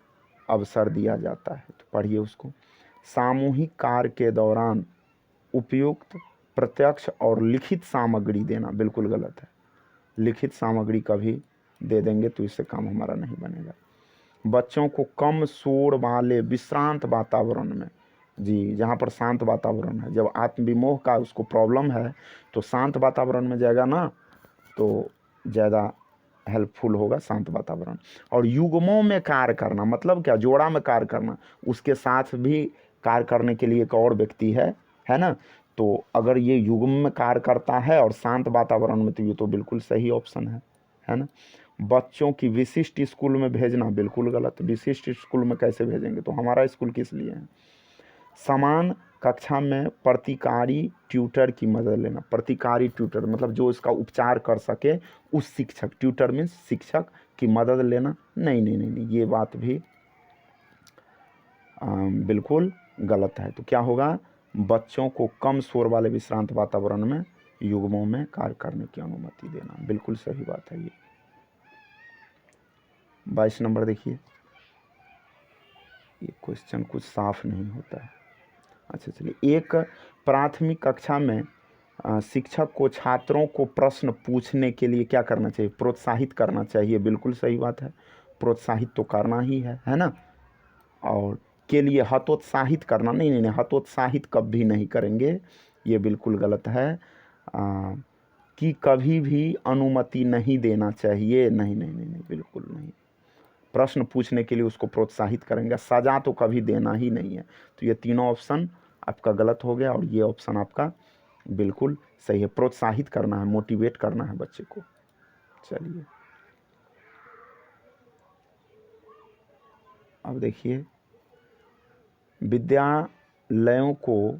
अवसर दिया जाता है। तो पढ़िए उसको। सामूहिक कार्य के दौरान उपयुक्त प्रत्यक्ष और लिखित सामग्री देना बिल्कुल गलत है। लिखित सामग्री कभी दे देंगे तो इससे काम हमारा नहीं बनेगा। बच्चों को कम शोर वाले विश्रांत वातावरण में, जी जहाँ पर शांत वातावरण है, जब आत्मविमोह का उसको प्रॉब्लम है तो शांत वातावरण में जाएगा ना तो ज़्यादा हेल्पफुल होगा शांत वातावरण। और युग्मों में कार्य करना मतलब क्या, जोड़ा में कार्य करना, उसके साथ भी कार्य करने के लिए एक और व्यक्ति है ना। तो अगर ये युग्म में कार्य करता है और शांत वातावरण में तो ये तो बिल्कुल सही ऑप्शन है ना। बच्चों की विशिष्ट स्कूल में भेजना बिल्कुल गलत। विशिष्ट स्कूल में कैसे भेजेंगे, तो हमारा स्कूल किस लिए है। समान कक्षा में प्रतिकारी ट्यूटर की मदद लेना। प्रतिकारी ट्यूटर मतलब जो इसका उपचार कर सके उस शिक्षक, ट्यूटर मीन्स शिक्षक की मदद लेना। नहीं नहीं नहीं नहीं, ये बात भी बिल्कुल गलत है। तो क्या होगा, बच्चों को कम शोर वाले विश्रांत वातावरण में युग्मों में कार्य करने की अनुमति देना, बिल्कुल सही बात है। ये 22 नंबर देखिए, ये क्वेश्चन कुछ साफ नहीं होता है। अच्छा चलिए, एक प्राथमिक कक्षा में शिक्षक को छात्रों को प्रश्न पूछने के लिए क्या करना चाहिए, प्रोत्साहित करना चाहिए, बिल्कुल सही बात है। प्रोत्साहित तो करना ही है ना। और के लिए हतोत्साहित करना, नहीं नहीं नहीं, हतोत्साहित कभी नहीं करेंगे, ये बिल्कुल गलत है। कि कभी भी अनुमति नहीं देना चाहिए, नहीं नहीं नहीं नहीं, बिल्कुल नहीं। प्रश्न पूछने के लिए उसको प्रोत्साहित करेंगे, सजा तो कभी देना ही नहीं है। तो ये तीनों ऑप्शन आपका गलत हो गया और ये ऑप्शन आपका बिल्कुल सही है। प्रोत्साहित करना है, मोटिवेट करना है बच्चे को। चलिए अब देखिए, विद्यालयों को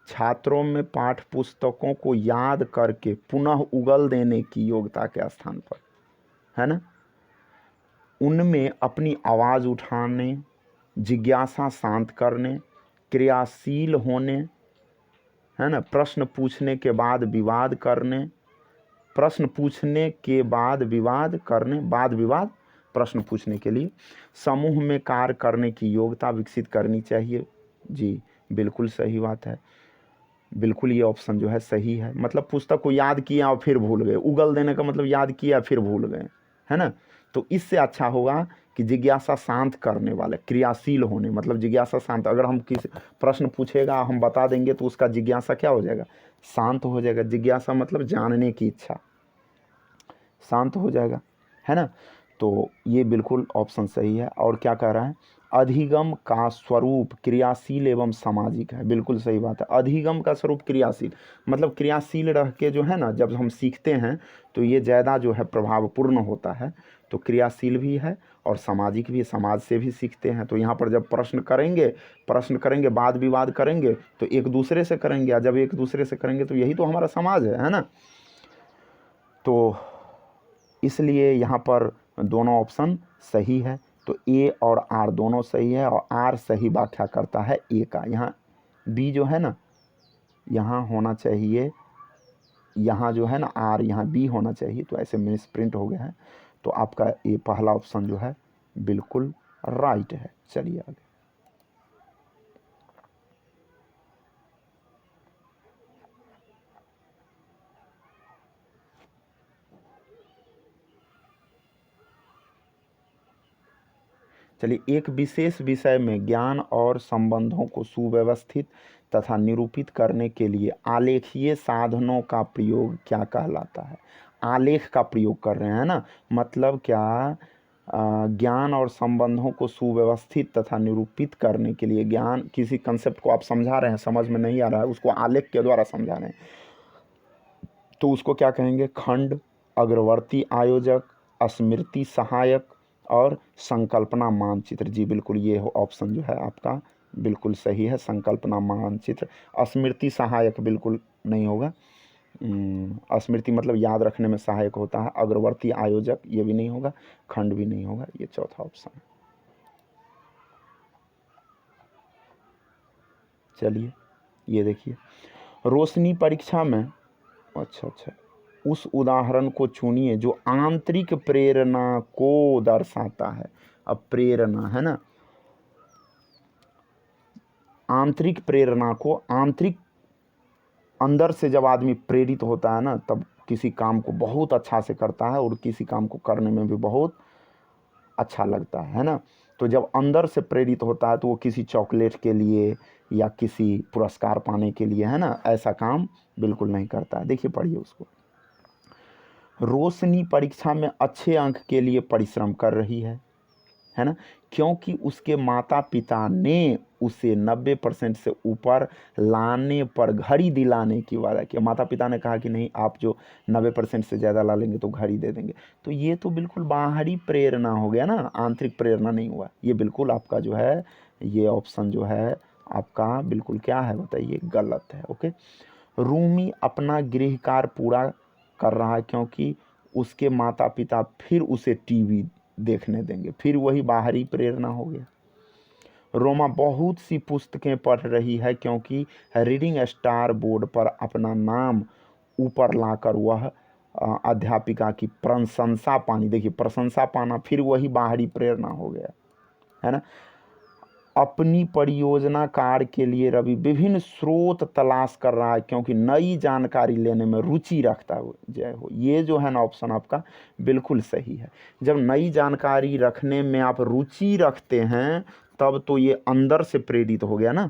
छात्रों में पाठ्य पुस्तकों को याद करके पुनः उगल देने की योग्यता के स्थान पर, है ना, उनमें अपनी आवाज़ उठाने, जिज्ञासा शांत करने, क्रियाशील होने, है ना, प्रश्न पूछने के बाद विवाद करने, प्रश्न पूछने के बाद विवाद करने, वाद विवाद प्रश्न पूछने के लिए समूह में कार्य करने की योग्यता विकसित करनी चाहिए। जी बिल्कुल सही बात है, बिल्कुल ये ऑप्शन जो है सही है। मतलब पुस्तक को याद किया और फिर भूल गए, उगल देने का मतलब याद किया फिर भूल गए, है ना। तो इससे अच्छा होगा कि जिज्ञासा शांत करने वाले, क्रियाशील होने, मतलब जिज्ञासा शांत। अगर हम किसी प्रश्न पूछेगा हम बता देंगे तो उसका जिज्ञासा क्या हो जाएगा, शांत हो जाएगा। जिज्ञासा मतलब जानने की इच्छा, शांत हो जाएगा, है ना। तो ये बिल्कुल ऑप्शन सही है। और क्या कह रहा है, अधिगम का स्वरूप क्रियाशील एवं सामाजिक है, बिल्कुल सही बात है। अधिगम का स्वरूप क्रियाशील मतलब क्रियाशील रह के जो है ना, जब हम सीखते हैं तो ये ज़्यादा जो है प्रभावपूर्ण होता है। तो क्रियाशील भी है और सामाजिक भी, समाज से भी सीखते हैं। तो यहाँ पर जब प्रश्न करेंगे वाद विवाद करेंगे तो एक दूसरे से करेंगे, और जब एक दूसरे से करेंगे तो यही तो हमारा समाज है ना। तो इसलिए यहाँ पर दोनों ऑप्शन सही है। तो ए और आर दोनों सही है और आर सही व्याख्या करता है ए का। यहाँ बी जो है ना, यहाँ होना चाहिए, यहाँ जो है ना आर, यहाँ बी होना चाहिए, तो ऐसे मिस प्रिंट हो गया है। तो आपका ये पहला ऑप्शन जो है बिल्कुल राइट है। चलिए आगे। चलिए, एक विशेष विषय में ज्ञान और संबंधों को सुव्यवस्थित तथा निरूपित करने के लिए आलेखीय साधनों का प्रयोग क्या कहलाता है। आलेख का प्रयोग कर रहे हैं ना, मतलब क्या, ज्ञान और संबंधों को सुव्यवस्थित तथा निरूपित करने के लिए, ज्ञान किसी कंसेप्ट को आप समझा रहे हैं, समझ में नहीं आ रहा है, उसको आलेख के द्वारा समझा रहे हैं, तो उसको क्या कहेंगे, खंड, अग्रवर्ती आयोजक, स्मृति सहायक और संकल्पना मानचित्र। जी बिल्कुल, ये ऑप्शन जो है आपका बिल्कुल सही है, संकल्पना मानचित्र। स्मृति सहायक बिल्कुल नहीं होगा, स्मृति मतलब याद रखने में सहायक होता है। अग्रवर्ती आयोजक ये भी नहीं होगा, खंड भी नहीं होगा, ये चौथा ऑप्शन है। चलिए ये देखिए, रोशनी परीक्षा में, अच्छा, उस उदाहरण को चुनिए जो आंतरिक प्रेरणा को दर्शाता है। अब प्रेरणा है ना, आंतरिक प्रेरणा को, आंतरिक अंदर से जब आदमी प्रेरित होता है ना, तब किसी काम को बहुत अच्छा से करता है और किसी काम को करने में भी बहुत अच्छा लगता है ना। तो जब अंदर से प्रेरित होता है तो वो किसी चॉकलेट के लिए या किसी पुरस्कार पाने के लिए, है ना, ऐसा काम बिल्कुल नहीं करता है। देखिए पढ़िए उसको। रोशनी परीक्षा में अच्छे अंक के लिए परिश्रम कर रही है ना, क्योंकि उसके माता पिता ने उसे 90% से ऊपर लाने पर घड़ी दिलाने की वादा किया। माता पिता ने कहा कि नहीं, आप जो 90% से ज़्यादा ला लेंगे तो घड़ी दे देंगे। तो ये तो बिल्कुल बाहरी प्रेरणा हो गया ना, आंतरिक प्रेरणा नहीं हुआ। ये बिल्कुल आपका जो है, ये ऑप्शन जो है आपका बिल्कुल क्या है बताइए, गलत है। ओके। रूमी अपना गृह कार्य पूरा कर रहा है क्योंकि उसके माता पिता फिर उसे टीवी देखने देंगे, फिर वही बाहरी प्रेरणा हो गया। रोमा बहुत सी पुस्तकें पढ़ रही है क्योंकि रीडिंग स्टार बोर्ड पर अपना नाम ऊपर लाकर वह अध्यापिका की प्रशंसा पानी, देखिए प्रशंसा पाना फिर वही बाहरी प्रेरणा हो गया, है ना। अपनी परियोजना कार्य के लिए रवि विभिन्न स्रोत तलाश कर रहा है क्योंकि नई जानकारी लेने में रुचि रखता है। जय हो, ये जो है ना ऑप्शन आपका बिल्कुल सही है। जब नई जानकारी रखने में आप रुचि रखते हैं तब तो ये अंदर से प्रेरित हो गया ना,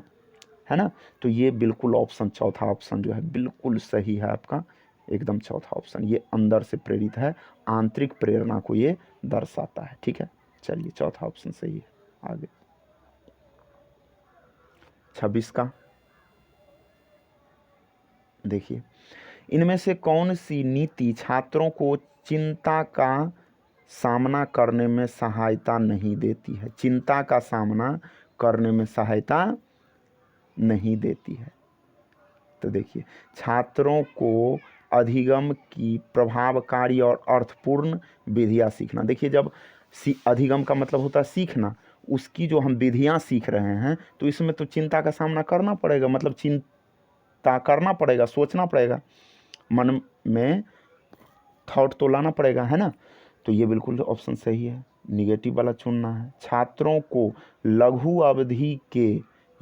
है ना। तो ये बिल्कुल ऑप्शन, चौथा ऑप्शन जो है बिल्कुल सही है आपका, एकदम चौथा ऑप्शन, ये अंदर से प्रेरित है, आंतरिक प्रेरणा को ये दर्शाता है। ठीक है, चलिए चौथा ऑप्शन सही है। आगे 26 का देखिए, इनमें से कौन सी नीति छात्रों को चिंता का सामना करने में सहायता नहीं देती है? चिंता का सामना करने में सहायता नहीं देती है। तो देखिए, छात्रों को अधिगम की प्रभावकारी और अर्थपूर्ण विधियां सीखना। देखिए, जब अधिगम का मतलब होता है सीखना, उसकी जो हम विधियां सीख रहे हैं तो इसमें तो चिंता का सामना करना पड़ेगा, मतलब चिंता करना पड़ेगा, सोचना पड़ेगा, मन में थॉट तो लाना पड़ेगा, है ना। तो ये बिल्कुल ऑप्शन सही है, निगेटिव वाला चुनना है। छात्रों को लघु अवधि के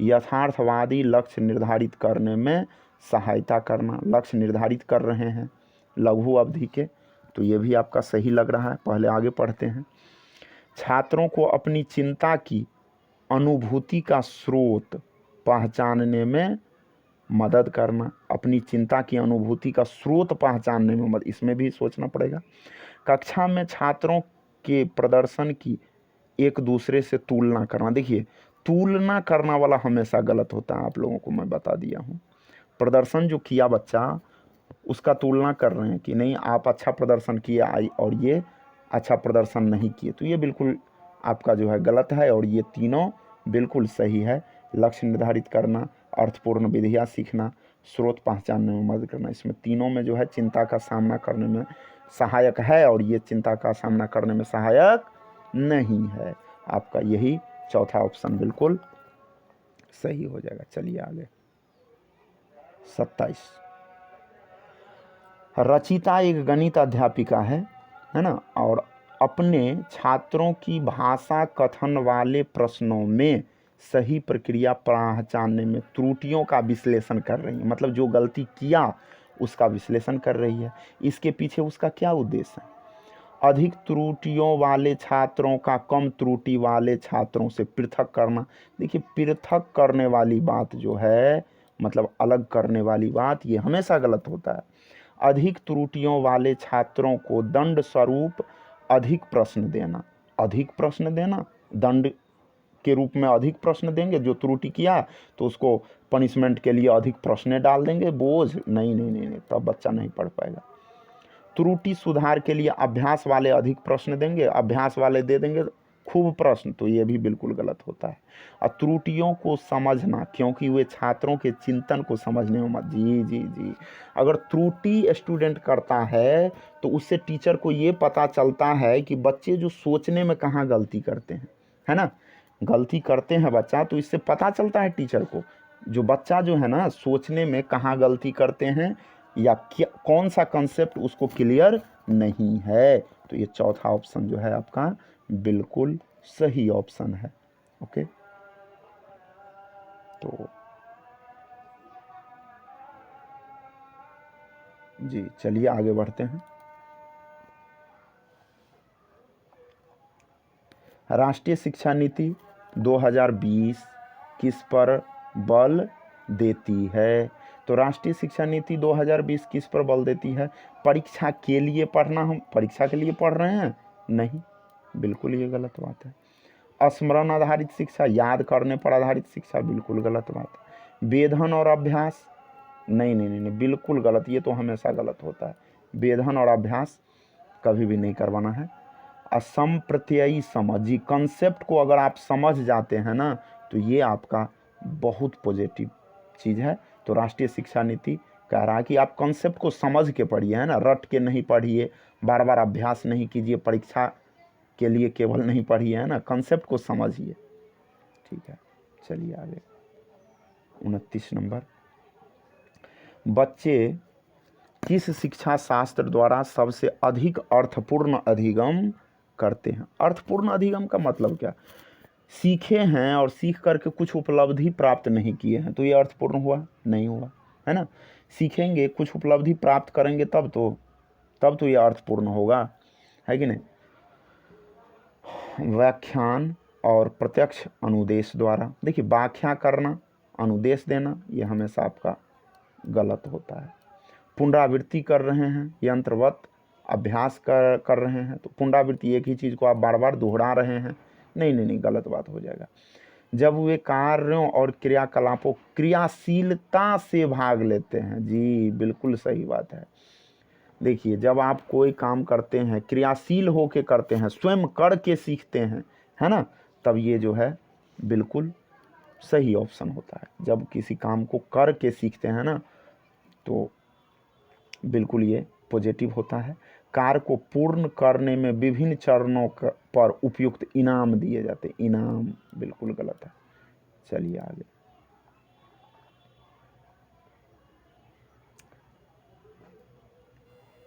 यथार्थवादी लक्ष्य निर्धारित करने में सहायता करना। लक्ष्य निर्धारित कर रहे हैं लघु अवधि के, तो ये भी आपका सही लग रहा है। पहले आगे पढ़ते हैं। छात्रों को अपनी चिंता की अनुभूति का स्रोत पहचानने में मदद करना। अपनी चिंता की अनुभूति का स्रोत पहचानने में मदद, इसमें भी सोचना पड़ेगा। कक्षा में छात्रों के प्रदर्शन की एक दूसरे से तुलना करना। देखिए, तुलना करना वाला हमेशा गलत होता है, आप लोगों को मैं बता दिया हूँ। प्रदर्शन जो किया बच्चा, उसका तुलना कर रहे हैं कि नहीं आप अच्छा प्रदर्शन किया और ये अच्छा प्रदर्शन नहीं किए, तो ये बिल्कुल आपका जो है गलत है। और ये तीनों बिल्कुल सही है। लक्ष्य निर्धारित करना, अर्थपूर्ण विधियाँ सीखना, स्रोत पहचानने में मदद करना, इसमें तीनों में जो है चिंता का सामना करने में सहायक है, और ये चिंता का सामना करने में सहायक नहीं है। आपका यही चौथा ऑप्शन बिल्कुल सही हो जाएगा। चलिए आगे 27। रचिता एक गणित अध्यापिका है ना, और अपने छात्रों की भाषा कथन वाले प्रश्नों में सही प्रक्रिया पहचानने में त्रुटियों का विश्लेषण कर रही है। मतलब जो गलती किया उसका विश्लेषण कर रही है। इसके पीछे उसका क्या उद्देश्य है? अधिक त्रुटियों वाले छात्रों का कम त्रुटि वाले छात्रों से पृथक करना। देखिए, पृथक करने वाली बात जो है, मतलब अलग करने वाली बात, ये हमेशा गलत होता है। अधिक त्रुटियों वाले छात्रों को दंड स्वरूप अधिक प्रश्न देना। अधिक प्रश्न देना, दंड के रूप में अधिक प्रश्न देंगे। जो त्रुटि किया तो उसको पनिशमेंट के लिए अधिक प्रश्न डाल देंगे, बोझ नहीं नहीं नहीं नहीं, तब बच्चा नहीं पढ़ पाएगा। त्रुटि सुधार के लिए अभ्यास वाले अधिक प्रश्न देंगे, अभ्यास वाले दे देंगे खूब प्रश्न, तो ये भी बिल्कुल गलत होता है। और त्रुटियों को समझना, क्योंकि वे छात्रों के चिंतन को समझने में जी जी जी, अगर त्रुटि स्टूडेंट करता है तो उससे टीचर को ये पता चलता है कि बच्चे जो सोचने में कहाँ गलती करते हैं, है ना, गलती करते हैं बच्चा, तो इससे पता चलता है टीचर को जो बच्चा जो है ना सोचने में कहाँ गलती करते हैं या क्या कौन सा कंसेप्ट उसको क्लियर नहीं है। तो ये चौथा ऑप्शन जो है आपका बिल्कुल सही ऑप्शन है। ओके, तो जी चलिए आगे बढ़ते हैं। राष्ट्रीय शिक्षा नीति 2020 किस पर बल देती है? तो राष्ट्रीय शिक्षा नीति 2020 किस पर बल देती है? परीक्षा के लिए पढ़ना, हम परीक्षा के लिए पढ़ रहे हैं? नहीं, बिल्कुल ये गलत बात है। स्मरण आधारित शिक्षा, याद करने पर आधारित शिक्षा, बिल्कुल गलत बात है। वेधन और अभ्यास, नहीं नहीं नहीं नहीं, बिल्कुल गलत, ये तो हमेशा गलत होता है। वेधन और अभ्यास कभी भी नहीं करवाना है। असंप्रत्ययी समझ, जी कंसेप्ट को अगर आप समझ जाते हैं ना तो ये आपका बहुत पॉजिटिव चीज़ है। तो राष्ट्रीय शिक्षा नीति कह रहा है कि आप कंसेप्ट को समझ के पढ़िए, है ना, रट के नहीं पढ़िए, बार बार अभ्यास नहीं कीजिए, परीक्षा के लिए केवल नहीं पढ़िए, है ना, कंसेप्ट को समझिए। ठीक है, चलिए आगे। 29 नंबर, बच्चे किस शिक्षा शास्त्र द्वारा सबसे अधिक अर्थपूर्ण अधिगम करते हैं? अर्थपूर्ण अधिगम का मतलब क्या? सीखे हैं और सीख करके कुछ उपलब्धि प्राप्त नहीं किए हैं, तो ये अर्थपूर्ण हुआ? नहीं हुआ, है ना। सीखेंगे, कुछ उपलब्धि प्राप्त करेंगे तब तो ये अर्थपूर्ण होगा, है कि नहीं। व्याख्यान और प्रत्यक्ष अनुदेश द्वारा, देखिए व्याख्या करना, अनुदेश देना, ये हमेशा आपका गलत होता है। पुनरावृत्ति कर रहे हैं, यंत्रवत अभ्यास कर रहे हैं, तो पुनरावृत्ति एक ही चीज़ को आप बार बार दोहरा रहे हैं, नहीं नहीं नहीं, गलत बात हो जाएगा। जब वे कार्यों और क्रियाकलापों, क्रियाशीलता से भाग लेते हैं, जी बिल्कुल सही बात है। देखिए जब आप कोई काम करते हैं, क्रियाशील होके करते हैं, स्वयं करके सीखते हैं, है ना, तब ये जो है बिल्कुल सही ऑप्शन होता है। जब किसी काम को करके सीखते हैं ना तो बिल्कुल ये पॉजिटिव होता है। कार्य को पूर्ण करने में विभिन्न चरणों पर उपयुक्त इनाम दिए जाते, इनाम बिल्कुल गलत है। चलिए आगे।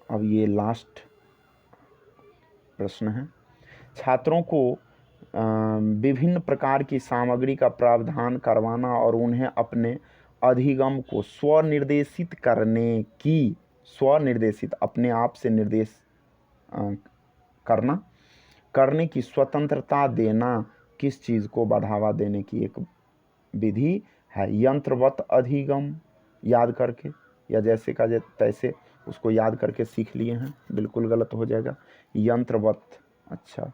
अब ये लास्ट प्रश्न है। छात्रों को विभिन्न प्रकार की सामग्री का प्रावधान करवाना और उन्हें अपने अधिगम को स्वनिर्देशित अपने आप से निर्देश करने की स्वतंत्रता देना किस चीज़ को बढ़ावा देने की एक विधि है? यंत्रवत अधिगम, याद करके या जैसे का तैसे उसको याद करके सीख लिए हैं, बिल्कुल गलत हो जाएगा। यंत्रवत, अच्छा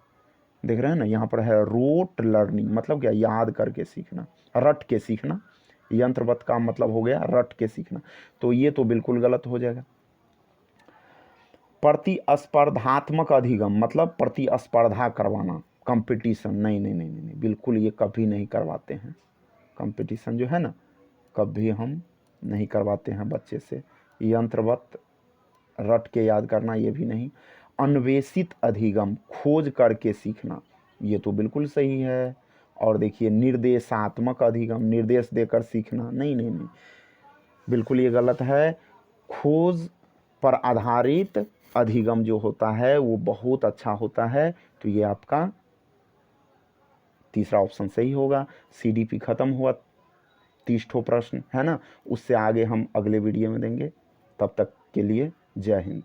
देख रहे हैं ना, यहाँ पर है रोट लर्निंग, मतलब क्या? याद करके सीखना, रट के सीखना। यंत्रवत का मतलब हो गया रट के सीखना, तो ये तो बिल्कुल गलत हो जाएगा। प्रतिस्पर्धात्मक अधिगम मतलब प्रतिस्पर्धा करवाना, कंपटीशन, नहीं नहीं नहीं नहीं, बिल्कुल ये कभी नहीं करवाते हैं। कंपटीशन जो है ना, कभी हम नहीं करवाते हैं बच्चे से। यंत्रवत, रट के याद करना, ये भी नहीं। अन्वेषित अधिगम, खोज करके सीखना, ये तो बिल्कुल सही है। और देखिए निर्देशात्मक अधिगम, निर्देश देकर सीखना, नहीं नहीं नहीं, बिल्कुल ये गलत है। खोज पर आधारित अधिगम जो होता है वो बहुत अच्छा होता है, तो ये आपका तीसरा ऑप्शन सही होगा। CDP खत्म हुआ, 30 प्रश्न है ना, उससे आगे हम अगले वीडियो में देंगे। तब तक के लिए जय हिंद।